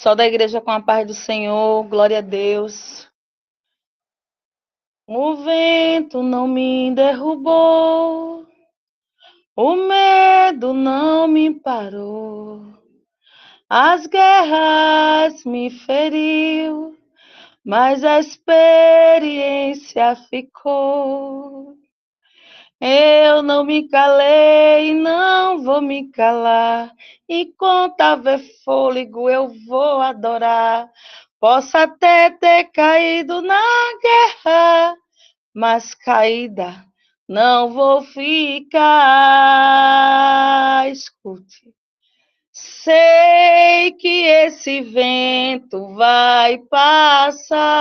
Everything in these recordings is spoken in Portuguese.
Só da igreja com a paz do Senhor, glória a Deus. O vento não me derrubou, o medo não me parou, as guerras me feriu, mas a experiência ficou. Eu não me calei, não vou me calar. Enquanto haver fôlego, eu vou adorar. Posso até ter caído na guerra, mas caída não vou ficar. Escute. Sei que esse vento vai passar.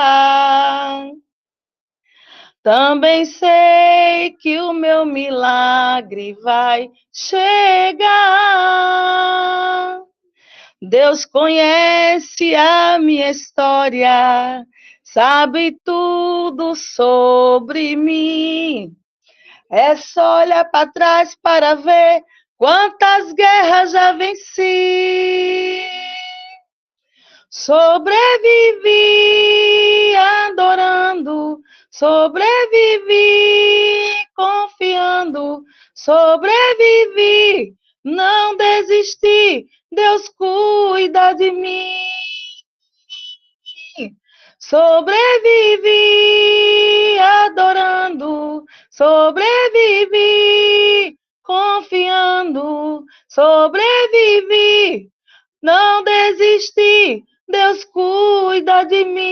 Também sei que o meu milagre vai chegar. Deus conhece a minha história, sabe tudo sobre mim. É só olhar para trás para ver quantas guerras já venci. Sobrevivi adorando, sobrevivi confiando, sobrevivi, não desisti, Deus cuida de mim. Sobrevivi adorando, sobrevivi confiando, sobrevivi, não desisti, Deus cuida de mim.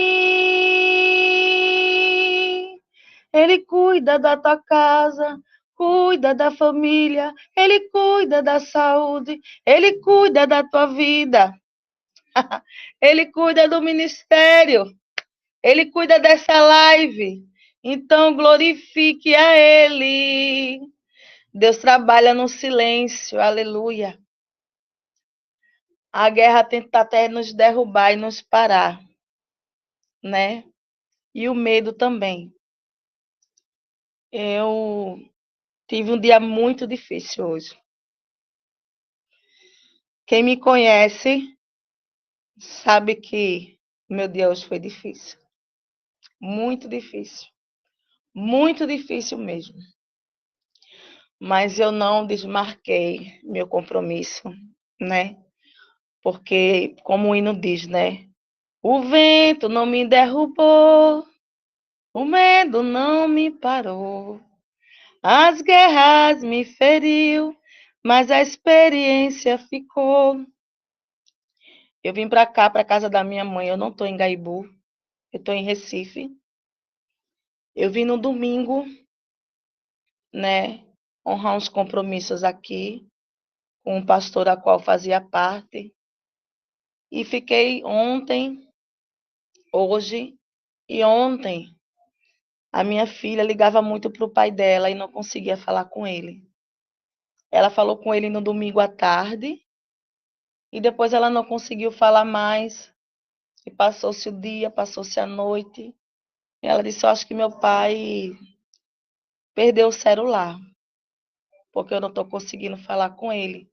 Ele cuida da tua casa, cuida da família, Ele cuida da saúde, Ele cuida da tua vida, Ele cuida do ministério, Ele cuida dessa live. Então glorifique a Ele. Deus trabalha no silêncio, aleluia. A guerra tenta até nos derrubar e nos parar, né? E o medo também. Eu tive um dia muito difícil hoje. Quem me conhece sabe que meu dia hoje foi difícil. Muito difícil. Muito difícil mesmo. Mas eu não desmarquei meu compromisso, né? Porque, como o hino diz, né? O vento não me derrubou, o medo não me parou. As guerras me feriu, mas a experiência ficou. Eu vim para cá, para casa da minha mãe. Eu não estou em Gaibu, eu estou em Recife. Eu vim no domingo, né, honrar uns compromissos aqui com um pastor a qual fazia parte. E fiquei ontem, hoje e ontem. A minha filha ligava muito para o pai dela e não conseguia falar com ele. Ela falou com ele no domingo à tarde e depois ela não conseguiu falar mais. E passou-se o dia, passou-se a noite. E ela disse: eu acho que meu pai perdeu o celular, porque eu não estou conseguindo falar com ele.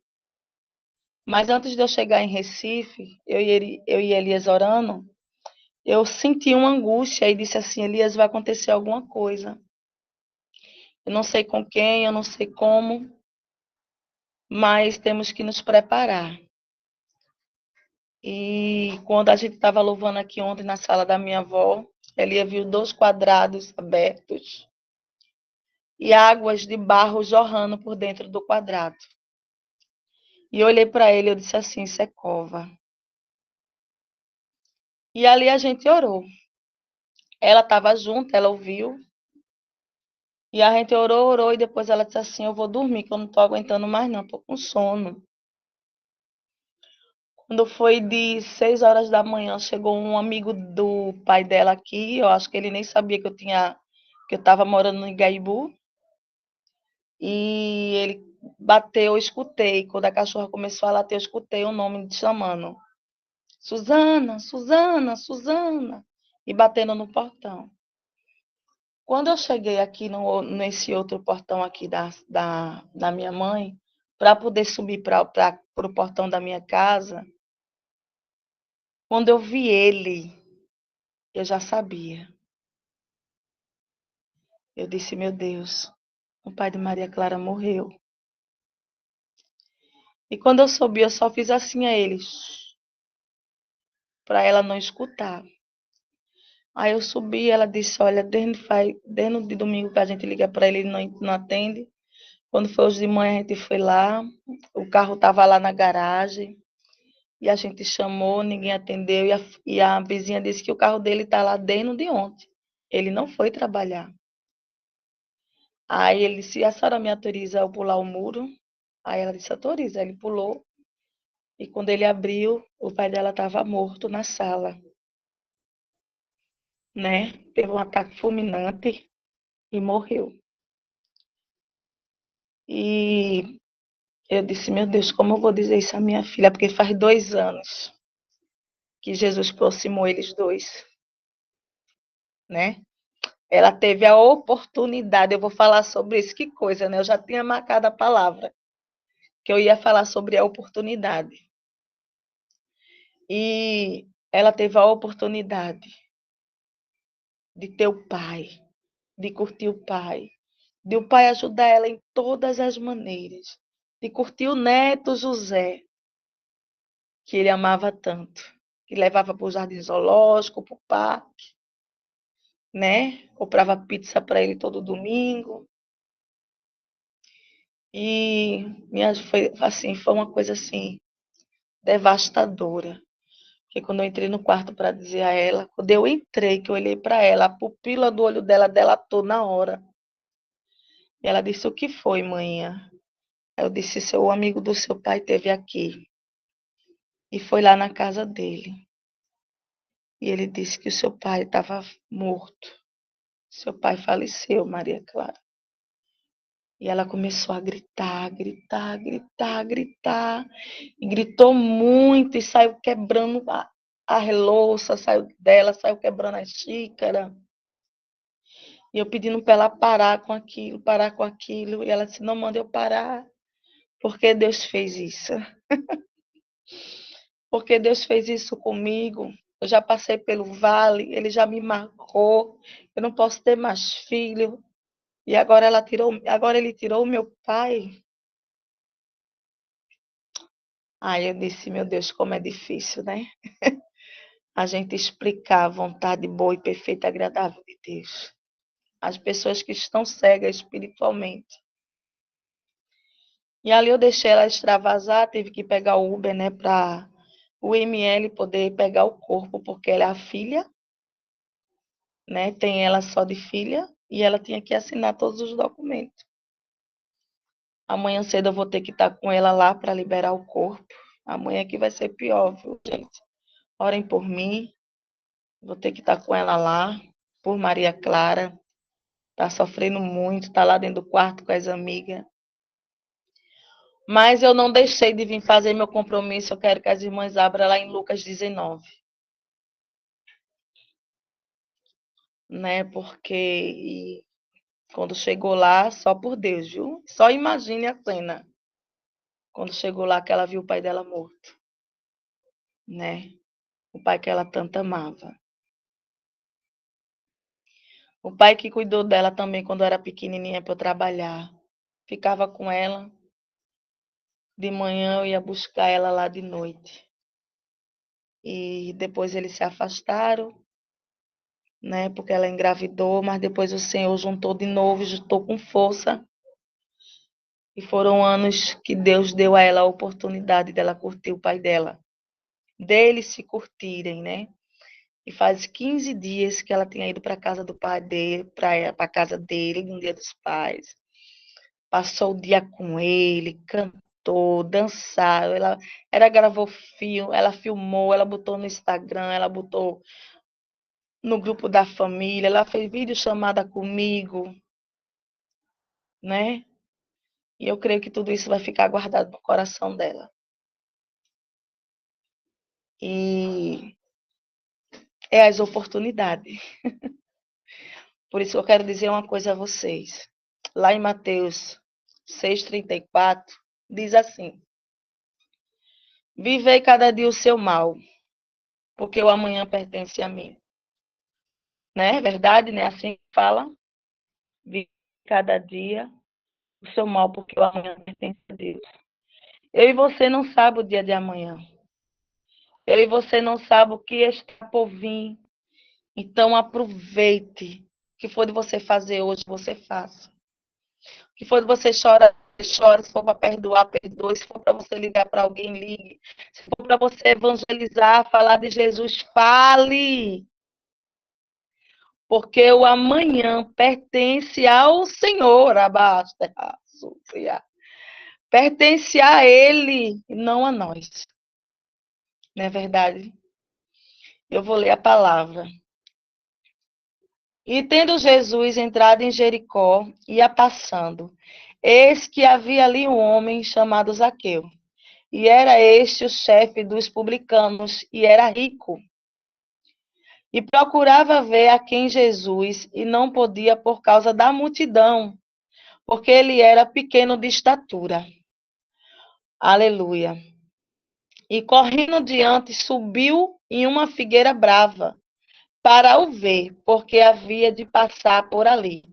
Mas antes de eu chegar em Recife, eu e Elias orando, eu senti uma angústia e disse assim: Elias, vai acontecer alguma coisa. Eu não sei com quem, eu não sei como, mas temos que nos preparar. E quando a gente estava louvando aqui ontem na sala da minha avó, Elias viu 2 quadrados abertos e águas de barro jorrando por dentro do quadrado. E eu olhei para ele e eu disse assim: isso é cova. E ali a gente orou. Ela estava junto, ela ouviu. E a gente orou, orou, e depois ela disse assim: eu vou dormir, que eu não estou aguentando mais, não, estou com sono. Quando foi de 6 horas da manhã, chegou um amigo do pai dela aqui. Eu acho que ele nem sabia que eu estava morando em Gaibu. E ele bateu, eu escutei. Quando a cachorra começou a latir, eu escutei o nome chamando: Suzana, Suzana, Suzana. E batendo no portão. Quando eu cheguei aqui nesse outro portão aqui da minha mãe, para poder subir para o portão da minha casa, Quando eu vi ele, eu já sabia. Eu disse, meu Deus, o pai de Maria Clara morreu. E quando eu soube, eu só fiz assim a eles, para ela não escutar. Aí eu subi, ela disse, olha, desde o de domingo que a gente liga para ele não atende. Quando foi hoje de manhã, a gente foi lá, o carro estava lá na garagem, e a gente chamou, ninguém atendeu, e a vizinha disse que o carro dele está lá desde de ontem. Ele não foi trabalhar. Aí ele disse, a senhora me autoriza eu pular o muro? Aí ela disse, autoriza. Ele pulou, e quando ele abriu, o pai dela estava morto na sala, né? Teve um ataque fulminante e morreu. E eu disse, meu Deus, como eu vou dizer isso à minha filha? Porque faz 2 anos que Jesus aproximou eles dois, né? Ela teve a oportunidade, eu vou falar sobre isso, que coisa, né? Eu já tinha marcado a palavra, que eu ia falar sobre a oportunidade. E ela teve a oportunidade de ter o pai, de curtir o pai, de o pai ajudar ela em todas as maneiras, de curtir o neto José, que ele amava tanto, que levava para o jardim zoológico, para o parque, né? Comprava pizza para ele todo domingo. E foi assim, foi uma coisa assim devastadora. Porque quando eu entrei no quarto para dizer a ela, quando eu entrei, que eu olhei para ela, a pupila do olho dela delatou na hora. E ela disse: "O que foi, manhã?" Eu disse: "Seu amigo do seu pai esteve aqui e foi lá na casa dele. E ele disse que o seu pai estava morto. Seu pai faleceu, Maria Clara." E ela começou a gritar, gritar, gritar, gritar. E gritou muito e saiu quebrando a louça, saiu dela, saiu quebrando a xícara. E eu pedindo para ela parar com aquilo, parar com aquilo. E ela disse, não manda eu parar, porque Deus fez isso. Porque Deus fez isso comigo. Eu já passei pelo vale, ele já me marcou. Eu não posso ter mais filho. E agora ele tirou o meu pai. Aí eu disse, meu Deus, como é difícil, né? A gente explicar a vontade boa e perfeita e agradável de Deus. As pessoas que estão cegas espiritualmente. E ali eu deixei ela extravasar, tive que pegar o Uber, né, para o ML poder pegar o corpo, porque ela é a filha, né, tem ela só de filha, e ela tinha que assinar todos os documentos. Amanhã cedo eu vou ter que estar com ela lá para liberar o corpo. Amanhã que vai ser pior, viu, gente? Orem por mim, vou ter que estar com ela lá, por Maria Clara. Tá sofrendo muito, tá lá dentro do quarto com as amigas. Mas eu não deixei de vir fazer meu compromisso. Eu quero que as irmãs abram lá em Lucas 19. Né? Porque quando chegou lá, só por Deus, viu? Só imagine a cena. Quando chegou lá, que ela viu o pai dela morto. Né? O pai que ela tanto amava. O pai que cuidou dela também quando era pequenininha para eu trabalhar. Ficava com ela. De manhã eu ia buscar ela lá de noite. E depois eles se afastaram, né? Porque ela engravidou, mas depois o Senhor juntou de novo, juntou com força. E foram anos que Deus deu a ela a oportunidade dela curtir o pai dela, deles se curtirem, né? E faz 15 dias que ela tinha ido para a casa do pai dele, para a casa dele, no Dia dos Pais. Passou o dia com ele, cantou, dançaram. Ela gravou filme, ela filmou, ela botou no Instagram, ela botou no grupo da família, ela fez videochamada comigo, né? E eu creio que tudo isso vai ficar guardado no coração dela. E é as oportunidades. Por isso eu quero dizer uma coisa a vocês. Lá em Mateus 6,34, diz assim: Vivei cada dia o seu mal, porque o amanhã pertence a mim. Né? É verdade, né? Assim que fala. Vive cada dia o seu mal, porque o amanhã pertence a Deus. Eu e você não sabe o dia de amanhã. Eu e você não sabe o que está por vir. Então aproveite. O que for de você fazer hoje, você faça. O que for de você chorar, chore. Se for para perdoar, perdoe. Se for para você ligar para alguém, ligue. Se for para você evangelizar, falar de Jesus, fale. Porque o amanhã pertence ao Senhor, abasta, pertence a Ele e não a nós. Não é verdade? Eu vou ler a palavra. E tendo Jesus entrado em Jericó, ia passando. Eis que havia ali um homem chamado Zaqueu. E era este o chefe dos publicanos, e era rico. E procurava ver a quem Jesus, e não podia por causa da multidão, porque ele era pequeno de estatura. Aleluia. E correndo diante, subiu em uma figueira brava, para o ver, porque havia de passar por ali.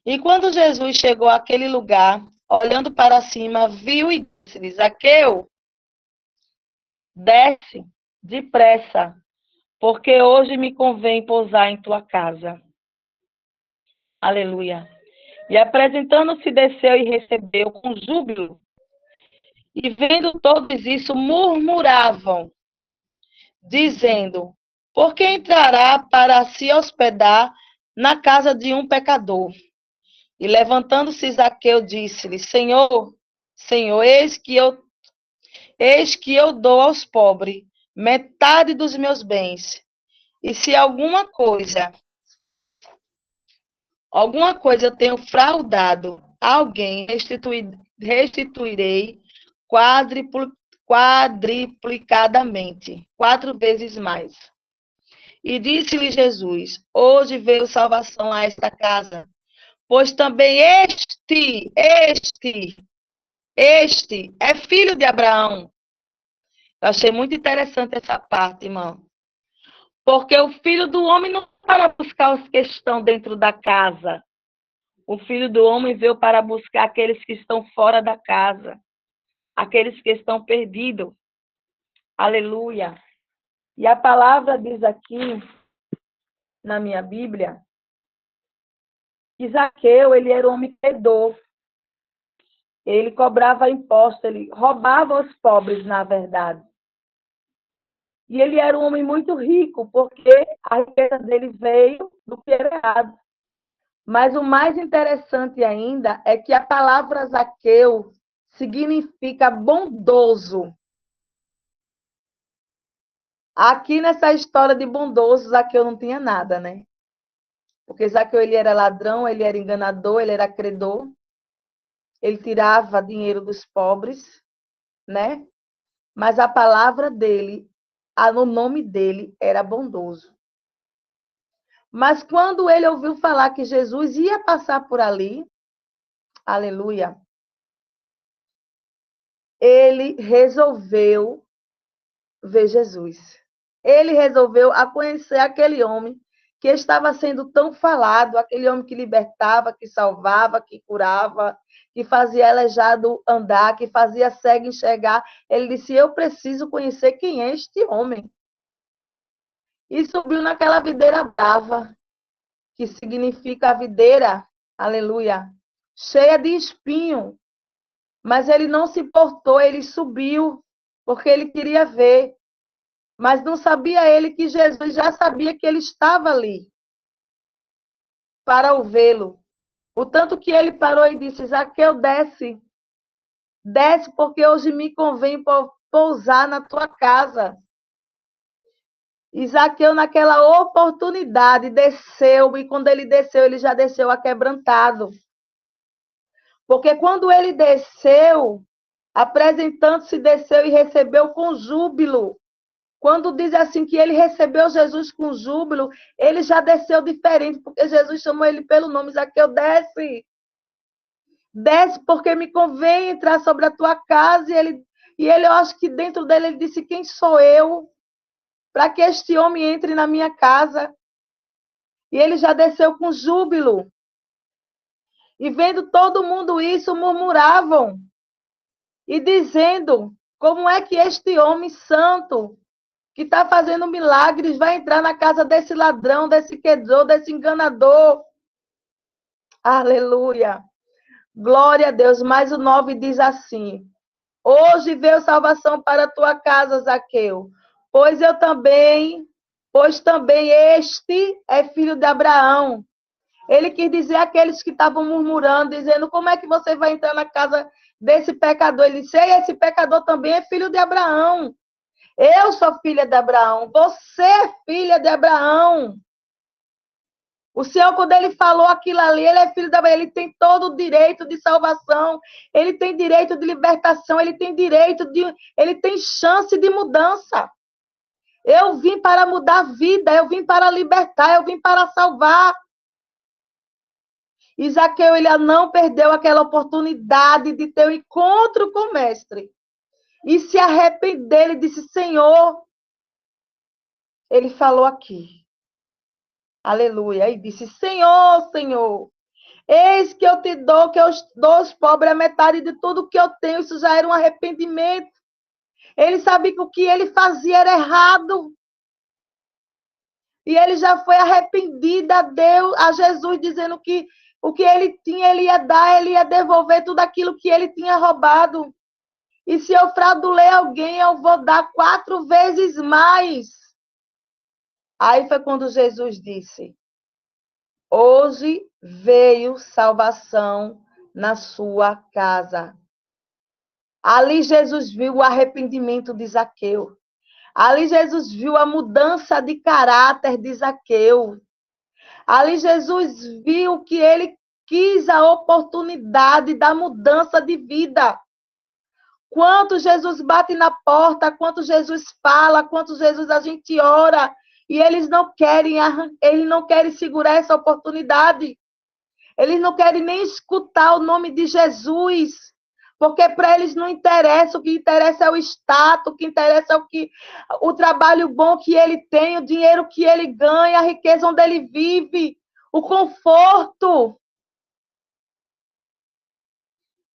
E quando Jesus chegou àquele lugar, olhando para cima, viu e disse: Zaqueu, desce depressa, porque hoje me convém pousar em tua casa. Aleluia. E apresentando-se, desceu e recebeu com júbilo. E vendo todos isso, murmuravam, dizendo: por que entrará para se hospedar na casa de um pecador? E levantando-se Zaqueu, disse-lhe: Senhor, Senhor, eis que eu dou aos pobres metade dos meus bens. E se alguma coisa eu tenho fraudado a alguém, restituirei quadriplicadamente, 4 vezes mais. E disse-lhe Jesus: hoje veio salvação a esta casa, pois também este é filho de Abraão. Eu achei muito interessante essa parte, irmão. Porque o filho do homem não para buscar os que estão dentro da casa. O filho do homem veio para buscar aqueles que estão fora da casa, aqueles que estão perdidos. Aleluia. E a palavra diz aqui, na minha Bíblia, que Zaqueu, ele era um homem credor. Ele cobrava imposto, ele roubava os pobres, na verdade. E ele era um homem muito rico, porque a riqueza dele veio do que era errado. Mas o mais interessante ainda é que a palavra Zaqueu significa bondoso. Aqui nessa história de bondoso, Zaqueu não tinha nada, né? Porque Zaqueu, ele era ladrão, ele era enganador, ele era credor. Ele tirava dinheiro dos pobres, né? Mas a palavra dele, o nome dele era bondoso. Mas quando ele ouviu falar que Jesus ia passar por ali, aleluia, ele resolveu ver Jesus. Ele resolveu conhecer aquele homem que estava sendo tão falado, aquele homem que libertava, que salvava, que curava, que fazia aleijado andar, que fazia cego enxergar. Ele disse: eu preciso conhecer quem é este homem. E subiu naquela videira brava, que significa a videira, aleluia, cheia de espinho. Mas ele não se portou, ele subiu, porque ele queria ver. Mas não sabia ele que Jesus já sabia que ele estava ali para o vê-lo. O tanto que ele parou e disse: Zaqueu, desce. Desce, porque hoje me convém pousar na tua casa. E Zaqueu, naquela oportunidade, desceu. E quando ele desceu, ele já desceu aquebrantado. Porque quando ele desceu, apresentando-se, desceu e recebeu com júbilo. Quando diz assim que ele recebeu Jesus com júbilo, ele já desceu diferente, porque Jesus chamou ele pelo nome: Zaqueu, desce. Desce, porque me convém entrar sobre a tua casa. E ele, eu acho que dentro dele, ele disse: quem sou eu para que este homem entre na minha casa. E ele já desceu com júbilo. E vendo todo mundo isso, murmuravam e dizendo: como é que este homem santo, que está fazendo milagres, vai entrar na casa desse ladrão, desse quedor, desse enganador? Aleluia! Glória a Deus. Mas o 9 diz assim: hoje veio salvação para a tua casa, Zaqueu, pois também este é filho de Abraão. Ele quis dizer àqueles que estavam murmurando, dizendo: como é que você vai entrar na casa desse pecador? Ele disse: esse pecador também é filho de Abraão. Eu sou filha de Abraão, você é filha de Abraão. O Senhor, quando ele falou aquilo ali, ele é filho de Abraão, ele tem todo o direito de salvação, ele tem direito de libertação, ele tem chance de mudança. Eu vim para mudar a vida, eu vim para libertar, eu vim para salvar. E Zaqueu, ele não perdeu aquela oportunidade de ter um encontro com o mestre. E se arrependeu, ele disse: Senhor, ele falou aqui. Aleluia. E disse: Senhor, Senhor, eis que eu te dou, que eu dou aos pobres a metade de tudo que eu tenho. Isso já era um arrependimento. Ele sabia que o que ele fazia era errado. E ele já foi arrependido a Deus, a Jesus, dizendo que o que ele tinha, ele ia dar, ele ia devolver tudo aquilo que ele tinha roubado. E se eu frauduler alguém, eu vou dar 4 vezes mais. Aí foi quando Jesus disse: hoje veio salvação na sua casa. Ali Jesus viu o arrependimento de Zaqueu. Ali Jesus viu a mudança de caráter de Zaqueu. Ali Jesus viu que ele quis a oportunidade da mudança de vida. Quanto Jesus bate na porta, quanto Jesus fala, quanto Jesus a gente ora, e eles não querem segurar essa oportunidade. Eles não querem nem escutar o nome de Jesus, porque para eles não interessa, o que interessa é o status, o que interessa é o trabalho bom que ele tem, o dinheiro que ele ganha, a riqueza onde ele vive, o conforto.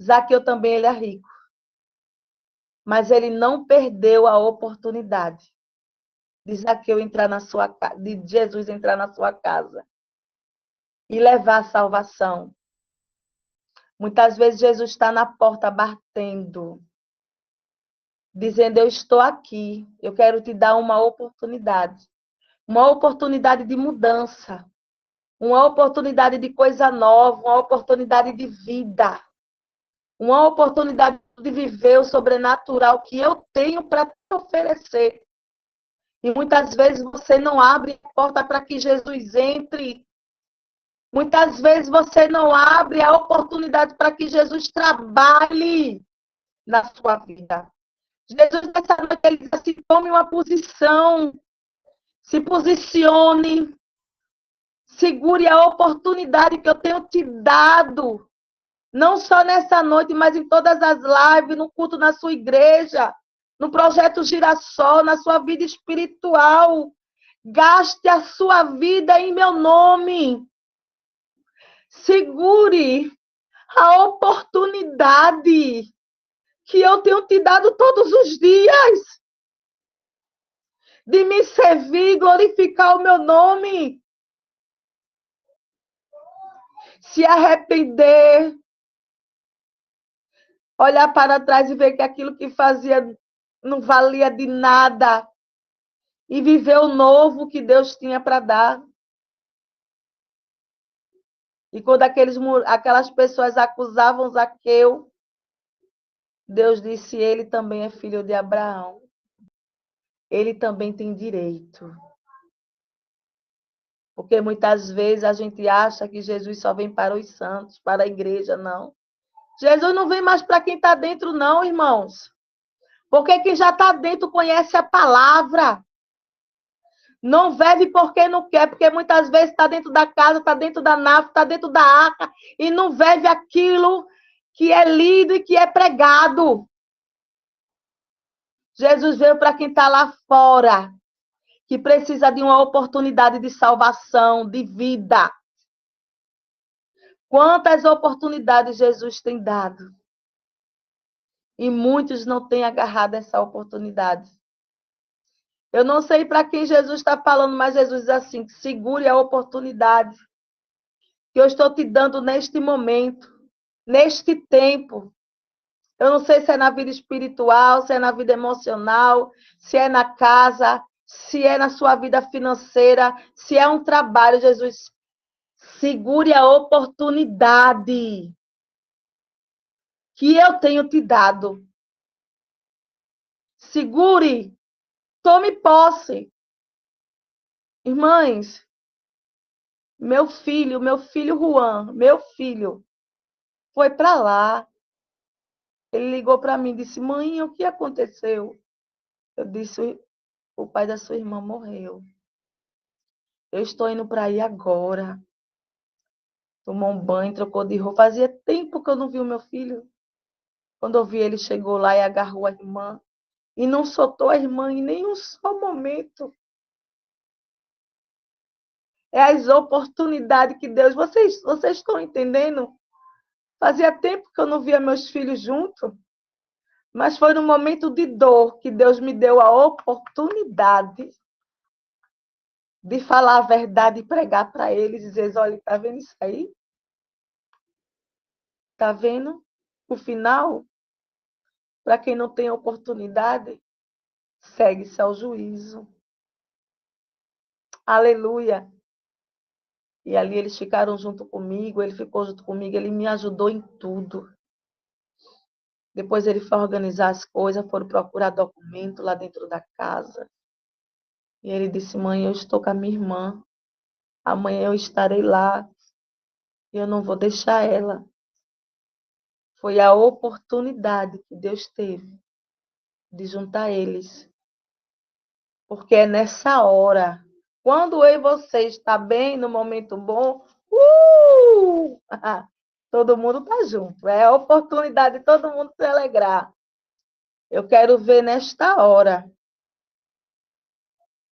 Zaqueu também, ele é rico. Mas ele não perdeu a oportunidade de Zaqueu entrar na sua casa, de Jesus entrar na sua casa e levar a salvação. Muitas vezes Jesus está na porta batendo, dizendo: eu estou aqui, eu quero te dar uma oportunidade de mudança, uma oportunidade de coisa nova, uma oportunidade de vida, uma oportunidade de viver o sobrenatural que eu tenho para te oferecer. E muitas vezes você não abre a porta para que Jesus entre. Muitas vezes você não abre a oportunidade para que Jesus trabalhe na sua vida. Jesus, nessa noite, ele diz assim: tome uma posição, se posicione, segure a oportunidade que eu tenho te dado, não só nessa noite, mas em todas as lives, no culto na sua igreja, no projeto Girassol, na sua vida espiritual. Gaste a sua vida em meu nome. Segure a oportunidade que eu tenho te dado todos os dias de me servir, glorificar o meu nome. Se arrepender, olhar para trás e ver que aquilo que fazia não valia de nada e viver o novo que Deus tinha para dar. E quando aquelas pessoas acusavam Zaqueu, Deus disse: ele também é filho de Abraão. Ele também tem direito. Porque muitas vezes a gente acha que Jesus só vem para os santos, para a igreja, não. Jesus não vem mais para quem está dentro, não, irmãos. Porque quem já está dentro conhece a palavra. Não vive porque não quer, porque muitas vezes está dentro da casa, está dentro da nave, está dentro da arca, e não vive aquilo que é lido e que é pregado. Jesus veio para quem está lá fora. que precisa de uma oportunidade de salvação, de vida. Quantas oportunidades Jesus tem dado? E muitos não têm agarrado essa oportunidade. Eu não sei para quem Jesus está falando, mas Jesus diz assim: segure a oportunidade que eu estou te dando neste momento, neste tempo. Eu não sei se é na vida espiritual, se é na vida emocional, se é na casa, se é na sua vida financeira, se é um trabalho, Jesus. Segure a oportunidade que eu tenho te dado. Segure, tome posse. Irmãs, meu filho Juan, meu filho, foi para lá. Ele ligou para mim e disse: mãe, o que aconteceu? Eu disse: o pai da sua irmã morreu. Eu estou indo para aí agora. Tomou um banho, trocou de roupa. Fazia tempo que eu não vi o meu filho. Quando eu vi, ele chegou lá e agarrou a irmã. E não soltou a irmã em nenhum só momento. É as oportunidades que Deus... Vocês estão entendendo? Fazia tempo que eu não via meus filhos juntos. Mas foi no momento de dor que Deus me deu a oportunidade de falar a verdade e pregar para eles. Dizer: olha, tá vendo isso aí? Tá vendo? O final, para quem não tem oportunidade, segue-se ao juízo. Aleluia. E ali eles ficaram junto comigo, ele ficou junto comigo, ele me ajudou em tudo. Depois ele foi organizar as coisas, foram procurar documento lá dentro da casa. E ele disse: mãe, eu estou com a minha irmã. Amanhã eu estarei lá. E eu não vou deixar ela. Foi a oportunidade que Deus teve de juntar eles. Porque é nessa hora, quando eu e você está bem, no momento bom, todo mundo está junto. É a oportunidade de todo mundo se alegrar. Eu quero ver nesta hora,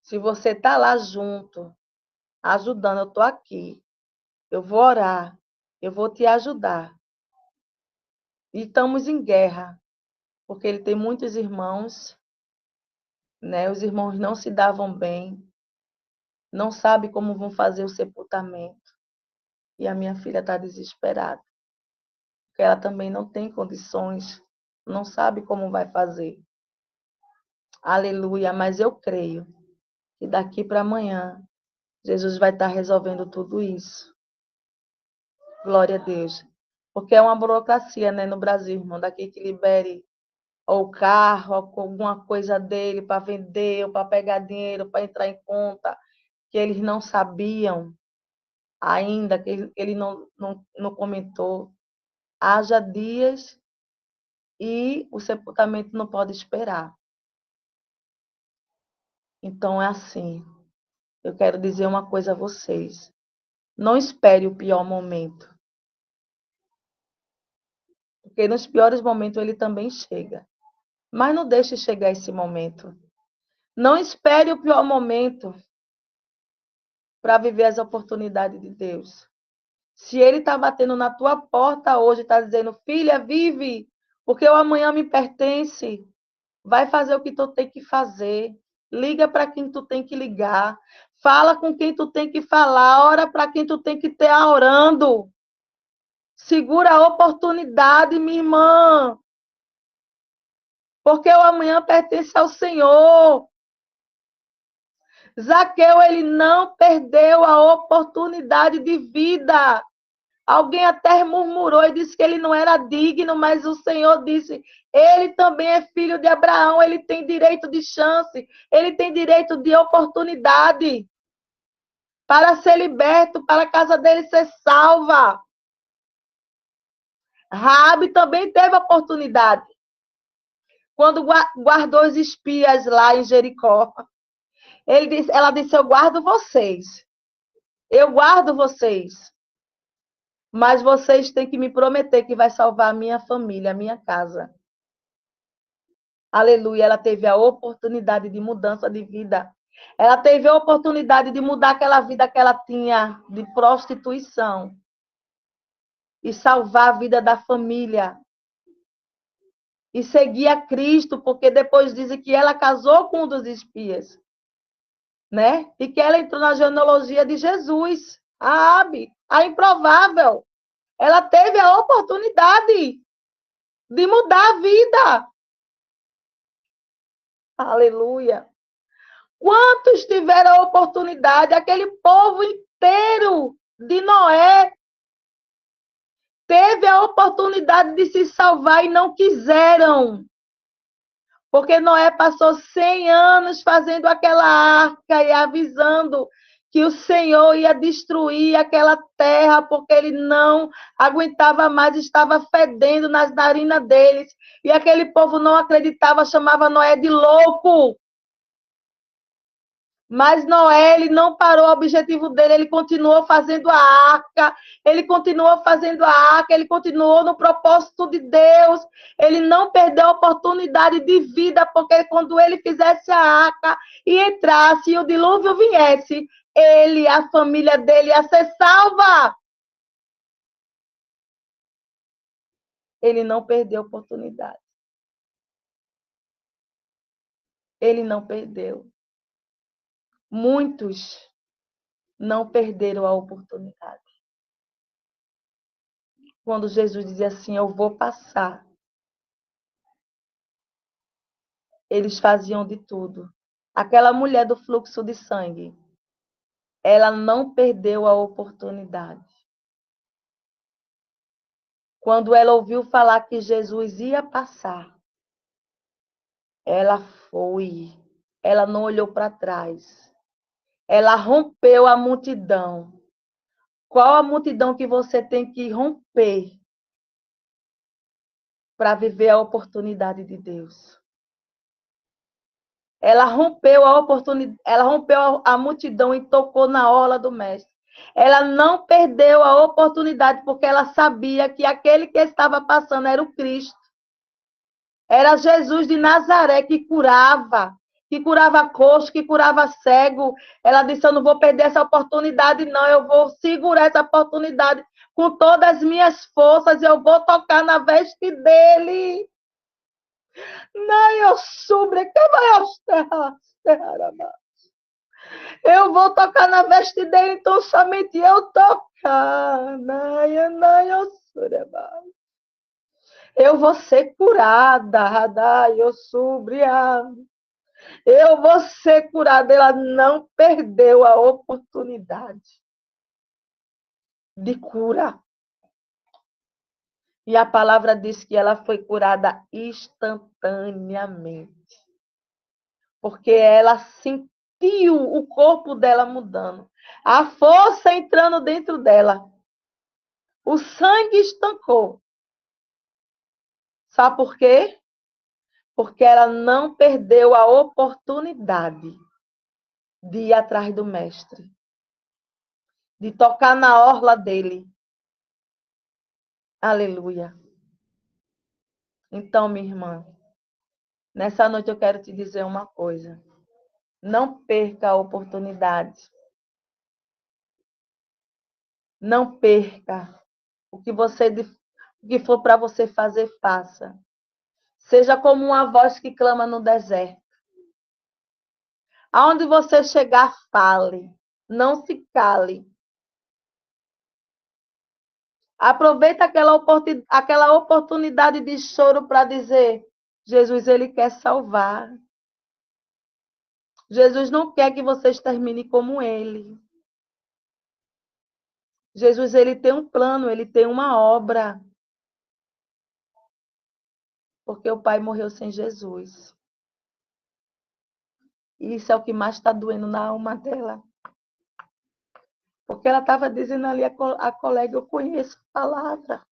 se você está lá junto, ajudando, eu estou aqui. Eu vou orar, eu vou te ajudar. E estamos em guerra, porque ele tem muitos irmãos, né? Os irmãos não se davam bem, não sabem como vão fazer o sepultamento. E a minha filha está desesperada, porque ela também não tem condições, não sabe como vai fazer. Aleluia, mas eu creio que daqui para amanhã Jesus vai estar resolvendo tudo isso. Glória a Deus. Porque é uma burocracia, né, no Brasil, irmão, daqui que libere ou o carro, ou alguma coisa dele para vender, ou para pegar dinheiro, para entrar em conta, que eles não sabiam ainda, que ele não comentou. Haja dias e o sepultamento não pode esperar. Então é assim. Eu quero dizer uma coisa a vocês. Não espere o pior momento. Porque nos piores momentos ele também chega. Mas não deixe chegar esse momento. Não espere o pior momento para viver as oportunidades de Deus. Se ele está batendo na tua porta hoje, está dizendo: filha, vive, porque o amanhã me pertence. Vai fazer o que tu tem que fazer. Liga para quem tu tem que ligar. Fala com quem tu tem que falar. Ora para quem tu tem que estar orando. Segura a oportunidade, minha irmã. Porque o amanhã pertence ao Senhor. Zaqueu, ele não perdeu a oportunidade de vida. Alguém até murmurou e disse que ele não era digno, mas o Senhor disse: ele também é filho de Abraão, ele tem direito de chance, ele tem direito de oportunidade para ser liberto, para a casa dele ser salva. Raabe também teve oportunidade. Quando guardou os espias lá em Jericó, ela disse: eu guardo vocês. Eu guardo vocês. Mas vocês têm que me prometer que vai salvar a minha família, a minha casa. Aleluia, ela teve a oportunidade de mudança de vida. Ela teve a oportunidade de mudar aquela vida que ela tinha de prostituição e salvar a vida da família e seguir a Cristo, porque depois dizem que ela casou com um dos espias, né? E que ela entrou na genealogia de Jesus, a Raabe, a improvável. Ela teve a oportunidade de mudar a vida. Aleluia. Quantos tiveram a oportunidade? Aquele povo inteiro de Noé teve a oportunidade de se salvar e não quiseram. Porque Noé passou 100 anos fazendo aquela arca e avisando que o Senhor ia destruir aquela terra, porque ele não aguentava mais, estava fedendo nas narinas deles. E aquele povo não acreditava, chamava Noé de louco. Mas Noé, ele não parou o objetivo dele, ele continuou fazendo a arca, ele continuou fazendo a arca, ele continuou no propósito de Deus, ele não perdeu a oportunidade de vida, porque quando ele fizesse a arca e entrasse e o dilúvio viesse, ele e a família dele ia ser salva. Ele não perdeu a oportunidade. Ele não perdeu. Muitos não perderam a oportunidade. Quando Jesus dizia assim, eu vou passar, eles faziam de tudo. Aquela mulher do fluxo de sangue, ela não perdeu a oportunidade. Quando ela ouviu falar que Jesus ia passar, ela foi. Ela não olhou para trás. Ela rompeu a multidão. Qual a multidão que você tem que romper para viver a oportunidade de Deus? Ela rompeu a oportunidade, ela rompeu a multidão e tocou na orla do mestre. Ela não perdeu a oportunidade porque ela sabia que aquele que estava passando era o Cristo. Era Jesus de Nazaré que curava coxo, que curava cego. Ela disse: eu não vou perder essa oportunidade, não. Eu vou segurar essa oportunidade com todas as minhas forças. Eu vou tocar na veste dele. Não, eu sobre que eu vou tocar na veste dele, então somente eu tocar. Não, eu sureba. Eu vou ser curada, eu subria. Eu vou ser curada. Ela não perdeu a oportunidade de cura. E a palavra diz que ela foi curada instantaneamente. Porque ela sentiu o corpo dela mudando. A força entrando dentro dela. O sangue estancou. Sabe por quê? Porque ela não perdeu a oportunidade de ir atrás do mestre. De tocar na orla dele. Aleluia. Então, minha irmã, nessa noite eu quero te dizer uma coisa. Não perca a oportunidade. Não perca. O que for para você fazer, faça. Seja como uma voz que clama no deserto. Aonde você chegar, fale. Não se cale. Aproveita aquela oportunidade de choro para dizer: Jesus, ele quer salvar. Jesus não quer que vocês terminem como ele. Jesus, ele tem um plano, ele tem uma obra. Porque o pai morreu sem Jesus. E isso é o que mais está doendo na alma dela. Porque ela estava dizendo ali, a colega, eu conheço a palavra.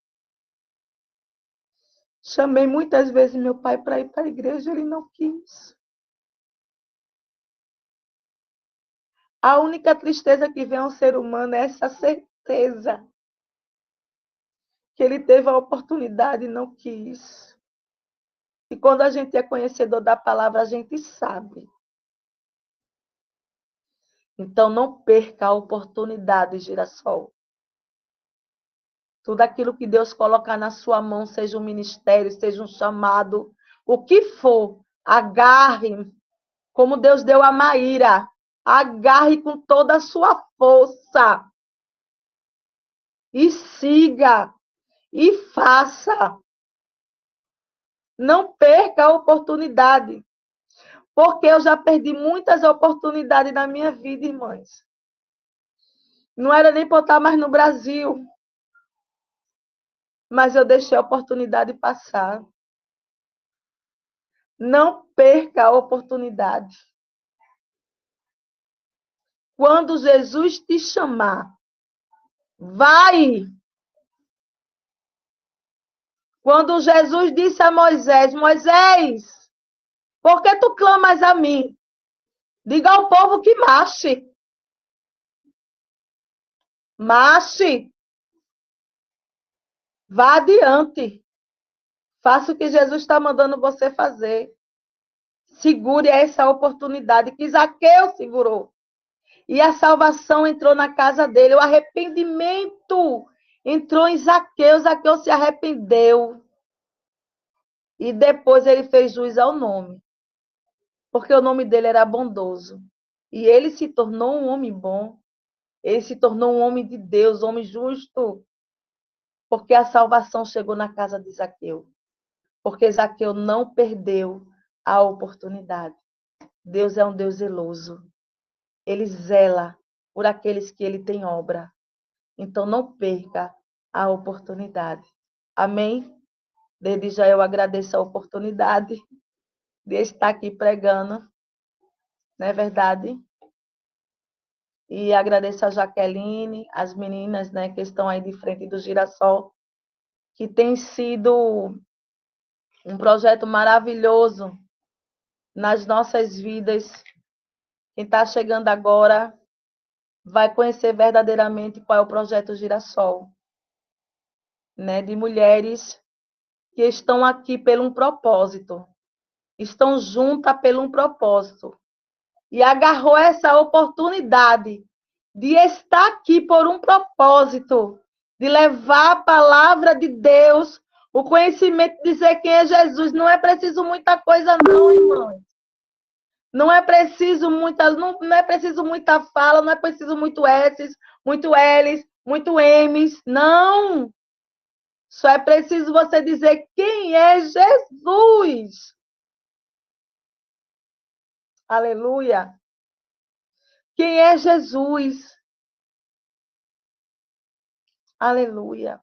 Chamei muitas vezes meu pai para ir para a igreja, ele não quis. A única tristeza que vem ao ser humano é essa certeza que ele teve a oportunidade e não quis. E quando a gente é conhecedor da palavra, a gente sabe Então, não perca a oportunidade, Girassol. Tudo aquilo que Deus colocar na sua mão, seja um ministério, seja um chamado, o que for, agarre, como Deus deu a Maíra. Agarre com toda a sua força. E siga. E faça. Não perca a oportunidade. Porque eu já perdi muitas oportunidades na minha vida, irmãs. Não era nem para eu estar mais no Brasil. Mas eu deixei a oportunidade passar. Não perca a oportunidade. Quando Jesus te chamar, vai. Quando Jesus disse a Moisés, Moisés, por que tu clamas a mim? Diga ao povo que marche. Marche. Vá adiante. Faça o que Jesus está mandando você fazer. Segure essa oportunidade que Zaqueu segurou. E a salvação entrou na casa dele. O arrependimento entrou em Zaqueu. Zaqueu se arrependeu. E depois ele fez jus ao nome. Porque o nome dele era bondoso. E ele se tornou um homem bom. Ele se tornou um homem de Deus, um homem justo. Porque a salvação chegou na casa de Zaqueu. Porque Zaqueu não perdeu a oportunidade. Deus é um Deus zeloso. Ele zela por aqueles que ele tem obra. Então não perca a oportunidade. Amém? Desde já eu agradeço a oportunidade de estar aqui pregando. Não é verdade? E agradeço a Jaqueline, as meninas, né, que estão aí de frente do Girassol, que tem sido um projeto maravilhoso nas nossas vidas. Quem está chegando agora vai conhecer verdadeiramente qual é o projeto Girassol, né, de mulheres que estão aqui por um propósito, estão juntas por um propósito, e agarrou essa oportunidade de estar aqui por um propósito, de levar a palavra de Deus, o conhecimento, de dizer quem é Jesus. Não é preciso muita coisa não, irmãos. Não é preciso não é preciso muita fala, não é preciso muito S's, muito L's, muito M's. Não! Só é preciso você dizer quem é Jesus. Aleluia! Quem é Jesus? Aleluia!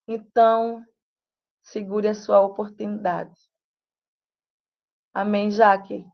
Então, segure a sua oportunidade. Amém, Jaque?